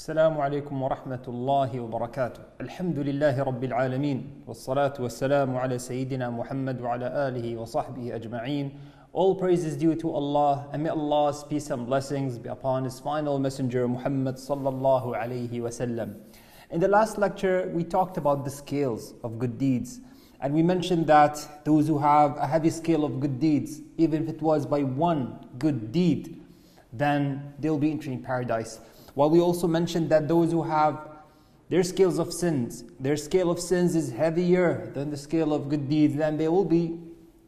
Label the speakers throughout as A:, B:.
A: السلام عليكم ورحمة الله وبركاته. الحمد لله رب العالمين والصلاة والسلام على سيدنا محمد وعلى آله وصحبه أجمعين. All praise is due to Allah, and may Allah's peace and blessings be upon His final messenger Muhammad sallallahu alayhi wasallam. In the last lecture, we talked about the scales of good deeds, and we mentioned that those who have a heavy scale of good deeds, even if it was by one good deed, then they'll be entering paradise. While we also mentioned that those who have their scales of sins, their scale of sins is heavier than the scale of good deeds, then they will be,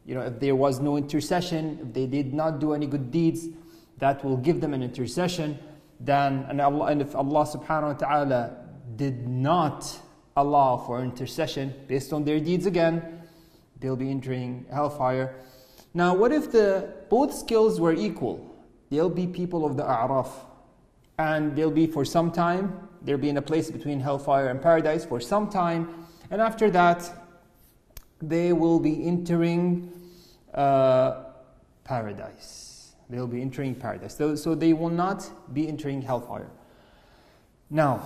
A: if there was no intercession, if they did not do any good deeds, that will give them an intercession. And if Allah subhanahu wa ta'ala did not allow for intercession based on their deeds again, they'll be entering hellfire. Now, what if both scales were equal? They'll be people of the A'raf. And they'll be for some time, they'll be in a place between hellfire and paradise for some time. And after that, they will be entering paradise. They'll be entering paradise. So they will not be entering hellfire. Now,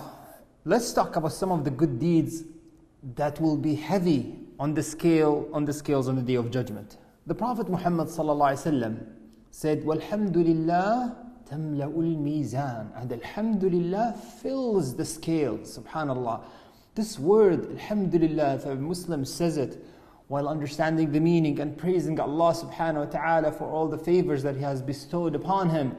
A: let's talk about some of the good deeds that will be heavy on the scales on the Day of Judgment. The Prophet Muhammad sallallahu alaihi wasallam said, "Walhamdulillah tamla'ul mizan," and alhamdulillah fills the scale. Subhanallah. This word, alhamdulillah, if a Muslim says it while understanding the meaning and praising Allah subhanahu wa ta'ala for all the favors that He has bestowed upon him,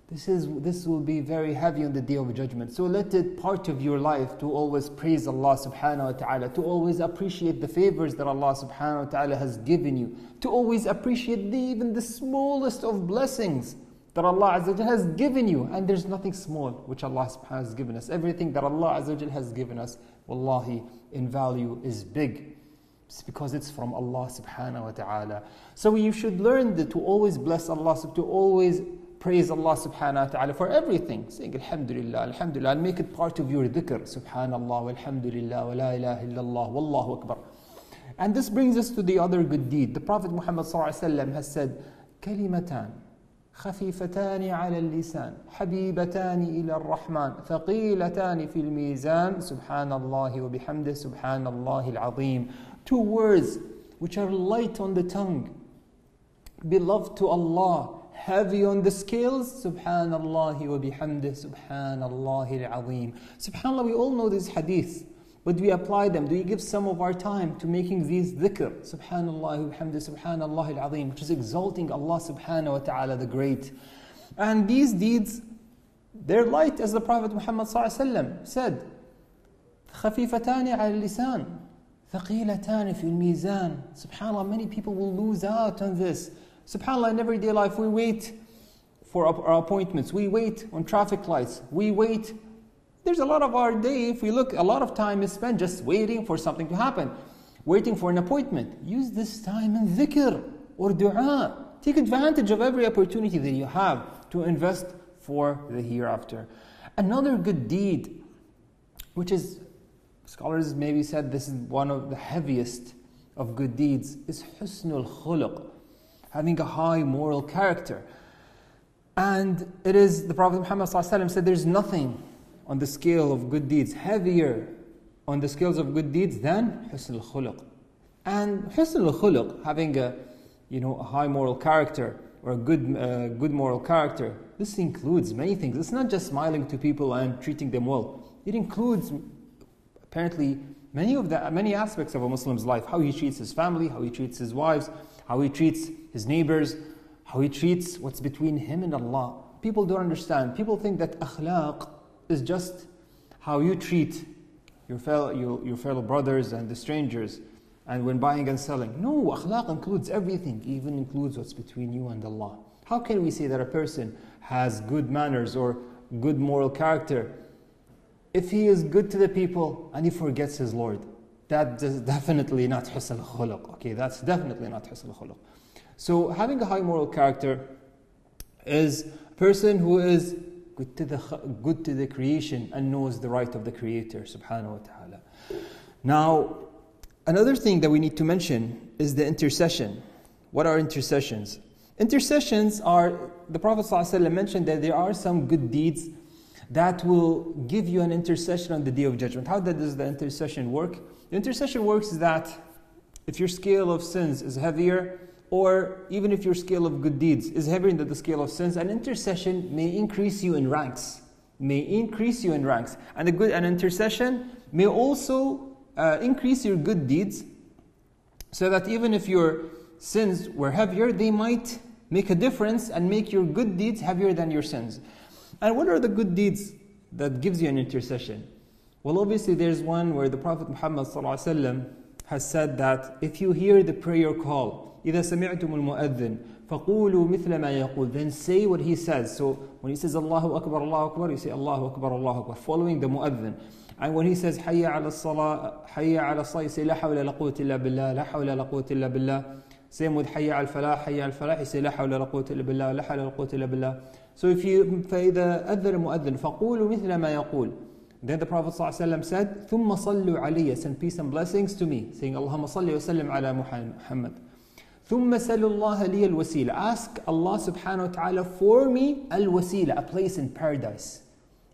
A: this will be very heavy on the Day of Judgment. So let it part of your life to always praise Allah subhanahu wa ta'ala, to always appreciate the favors that Allah subhanahu wa ta'ala has given you, to always appreciate even the smallest of blessings that Allah Azza wa Jal has given you. And there's nothing small which Allah subhanahu wa ta'ala has given us. Everything that Allah Azza wa Jal has given us, wallahi, in value is big. It's because it's from Allah subhanahu wa ta'ala. So you should learn to always bless Allah, to always praise Allah subhanahu wa ta'ala for everything. Saying alhamdulillah, alhamdulillah, and make it part of your dhikr. Subhanallah, walhamdulillah, wa la ilaha illallah, wallahu akbar. And this brings us to the other good deed. The Prophet Muhammad sallallahu alaihi wasallam has said, "Kalimatan خفيفتان على اللسان حبيبتان إلى الرحمن ثقيلتان في الميزان سبحان الله وبحمده سبحان الله العظيم." Two words which are light on the tongue, beloved to Allah, heavy on the scales. Subhanallah wa bihamdih, subhanallah al-azim. Subhanallah, we all know these hadiths, but we apply them. Do we give some of our time to making these dhikr? Subhanallah wa bihamdih, subhanallah al-azim, which is exalting Allah subhanahu wa ta'ala the great. And these deeds, they're light, as the Prophet Muhammad sallallahu alaihi wasallam said, خفيفتان على اللسان ثقيلتان في الميزان. Subhanallah, many people will lose out on this. Subhanallah, in everyday life, we wait for our appointments. We wait on traffic lights. We wait. There's a lot of our day, if we look, a lot of time is spent just waiting for something to happen. Waiting for an appointment. Use this time in dhikr or dua. Take advantage of every opportunity that you have to invest for the hereafter. Another good deed, which is, scholars maybe said this is one of the heaviest of good deeds, is husnul khuluq, having a high moral character. And it is, the Prophet Muhammad said, there's nothing on the scale of good deeds heavier on the scales of good deeds than husnul khuluq. And husnul khuluq, having a high moral character or a good moral character, this includes many things. It's not just smiling to people and treating them well. It includes apparently many aspects of a Muslim's life: how he treats his family, how he treats his wives, how he treats his neighbors, how he treats what's between him and Allah. People don't understand. People think that akhlaq is just how you treat your fellow brothers and the strangers, and when buying and selling. No, akhlaq includes everything, even includes what's between you and Allah. How can we say that a person has good manners or good moral character if he is good to the people and he forgets his Lord? That is definitely not husn khuluq. Okay, that's definitely not husn khuluq. So having a high moral character is a person who is good to the creation and knows the right of the Creator subhanahu wa ta'ala. Now, another thing that we need to mention is the intercession. What are intercessions? Intercessions are, the Prophet ﷺ mentioned that there are some good deeds that will give you an intercession on the Day of Judgment. How does the intercession work? The intercession works is that if your scale of sins is heavier, or even if your scale of good deeds is heavier than the scale of sins, an intercession may increase you in ranks. And an intercession may also increase your good deeds, so that even if your sins were heavier, they might make a difference and make your good deeds heavier than your sins. And what are the good deeds that gives you an intercession? Well, obviously there's one where the Prophet Muhammad ﷺ has said that if you hear the prayer call, إِذَا سَمِعْتُمُ الْمُؤَذِّنِ فَقُولُوا مِثْلَ مَا يَقُولُ, then say what he says. So when he says Allahu Akbar, you say Allahu Akbar, following the mu'adhin. And when he says Hayya ala salah, you say La hawla la quwwata illa billah, La hawla la quwwata illa billah. Same with Hayya al falah, you say La hawla la quwwata illa billah, La hawla la quwwata illa billah. So if you, فَإِذَا أَذَّنَ المؤذن فَقُولُوا مِثْلَ مَا يَقُولُ. Then the Prophet ﷺ said, ثُمَّ صَلُّوا عَلَيَّ, send peace and blessings to me, saying Allahumma salli wa sallim ala Muhammad. ثُمَّ سَلُوا اللَّهَ لِيَ الْوَسِيلَ, ask Allah subhanahu wa ta'ala for me al-wasila, a place in paradise.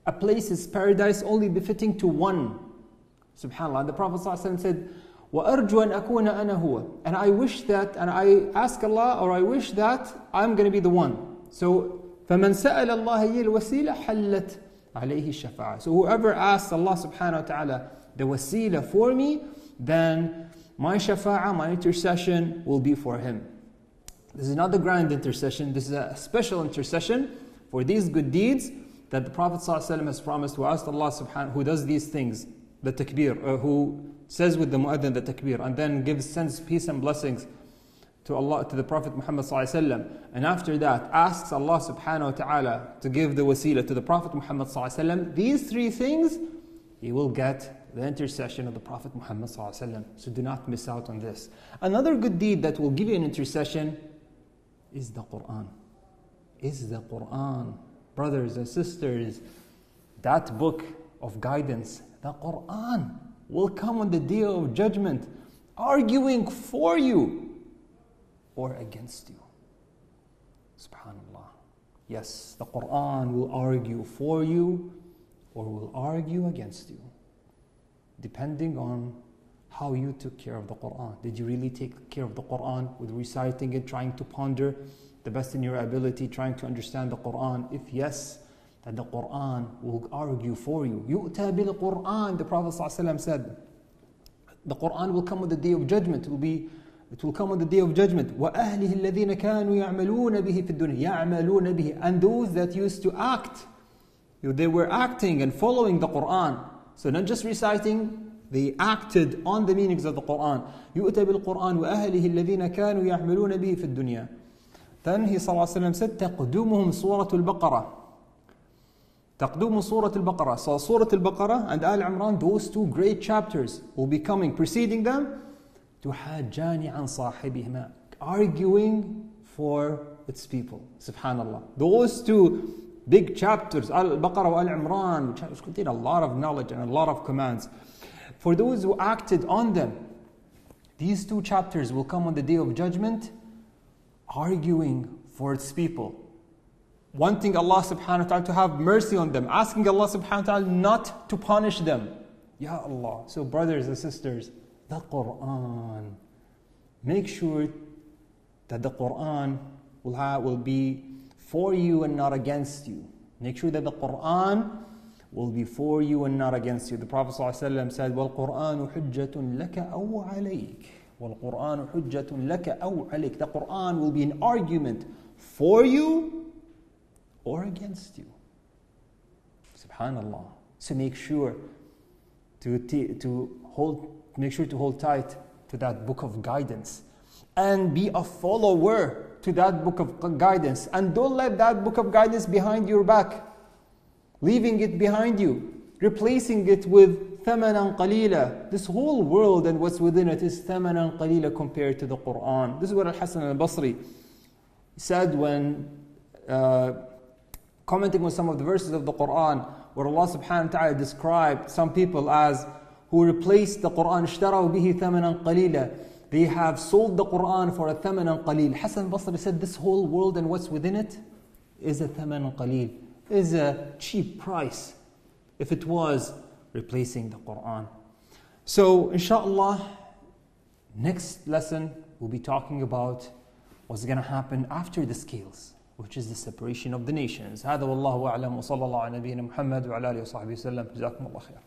A: A place is paradise only befitting to one. SubhanAllah. The Prophet ﷺ said, وَأَرْجُوا أَنْ أَكُونَ أَنَا هُوَ, and I wish that, and I ask Allah, or I wish that I'm going to be the one. So, فَمَنْ سَأَلَ اللَّهَ لِيَ الْوَسِيلَ حَلَّتْ عَلَيْهِ الشَّفَاعَةِ. So whoever asks Allah subhanahu wa ta'ala the wasila for me, then my shafa'ah, my intercession will be for him. This is not the grand intercession, this is a special intercession for these good deeds that the Prophet ﷺ has promised, who asked Allah subhanahu, who does these things, the takbir, who says with the mu'adhin the takbir, and then sends peace and blessings to Allah, to the Prophet Muhammad ﷺ, and after that asks Allah subhanahu wa ta'ala to give the wasila to the Prophet Muhammad ﷺ. These three things, he will get the intercession of the Prophet Muhammad ﷺ. So do not miss out on this. Another good deed that will give you an intercession is the Quran. Brothers and sisters, that book of guidance, the Quran, will come on the Day of Judgment arguing for you or against you. SubhanAllah. Yes, the Quran will argue for you or will argue against you, depending on how you took care of the Quran. Did you really take care of the Quran with reciting it, trying to ponder the best in your ability, trying to understand the Quran? If yes, then the Quran will argue for you. يُؤْتَى بِالْقُرْآنِ, the Prophet ﷺ said, the Quran will come on the Day of Judgment. It will come on the Day of Judgment. وَأَهْلِهِ الَّذِينَ كَانُوا يَعْمَلُونَ بِهِ فِي الدُّنْيَا, يَعْمَلُونَ بِهِ, and those that used to act, they were acting and following the Quran. So not just reciting, they acted on the meanings of the Quran. يُؤْتَى بِالْقُرْآنِ وَأَهْلِهِ الَّذِينَ كَانُوا يَعْمَلُونَ بِهِ فِي الدُّنْيا. Then he ﷺ said, تَقْدُمُهُمْ سُورَةُ الْبَقَرَةِ. تقدم سورة البقرة. So Surah Al-Baqarah and Al-Imran, those two great chapters will be coming, preceding them, تُحَاجَّانِ عَنْ صَاحِبِهِمَا, arguing for its people. SubhanAllah. Those two big chapters, Al-Baqarah and Al-Imran, which contain a lot of knowledge and a lot of commands, for those who acted on them, these two chapters will come on the Day of Judgment arguing for its people, wanting Allah subhanahu wa ta'ala to have mercy on them, asking Allah subhanahu wa ta'ala not to punish them. Ya Allah. So brothers and sisters, the Quran, make sure that the Quran will be for you and not against you. Make sure that the Quran will be for you and not against you. The Prophet ﷺ said, وَالْقُرْآنُ حُجَّةٌ لَكَ أَوْ عَلَيْكَ. وَالْقُرْآنُ حُجَّةٌ لَكَ أَوْ عَلَيْكَ. The Quran will be an argument for you or against you. SubhanAllah. So make sure to hold tight to that book of guidance and be a follower to that book of guidance, and don't let that book of guidance behind your back, leaving it behind you, replacing it with ثَمَنًا قَلِيلًا. This whole world and what's within it is ثَمَنًا قَلِيلًا compared to the Quran. This is what Al-Hasan al-Basri said when commenting on some of the verses of the Quran, where Allah subhanahu wa ta'ala described some people as who replaced the Quran, اشْتَرَوْا بِهِ ثَمَنًا قَلِيلًا. They have sold the Quran for a ثَمَنًا قَلِيل. Hasan al-Basri said this whole world and what's within it is a ثَمَنًا قَلِيل. is a cheap price if it was replacing the Quran. So, inshallah, next lesson we'll be talking about what's going to happen after the scales, which is the separation of the nations. هذا والله أعلم وصلى الله على نبينا محمد وعلى آله وصحبه وسلم. جزاكم الله خير.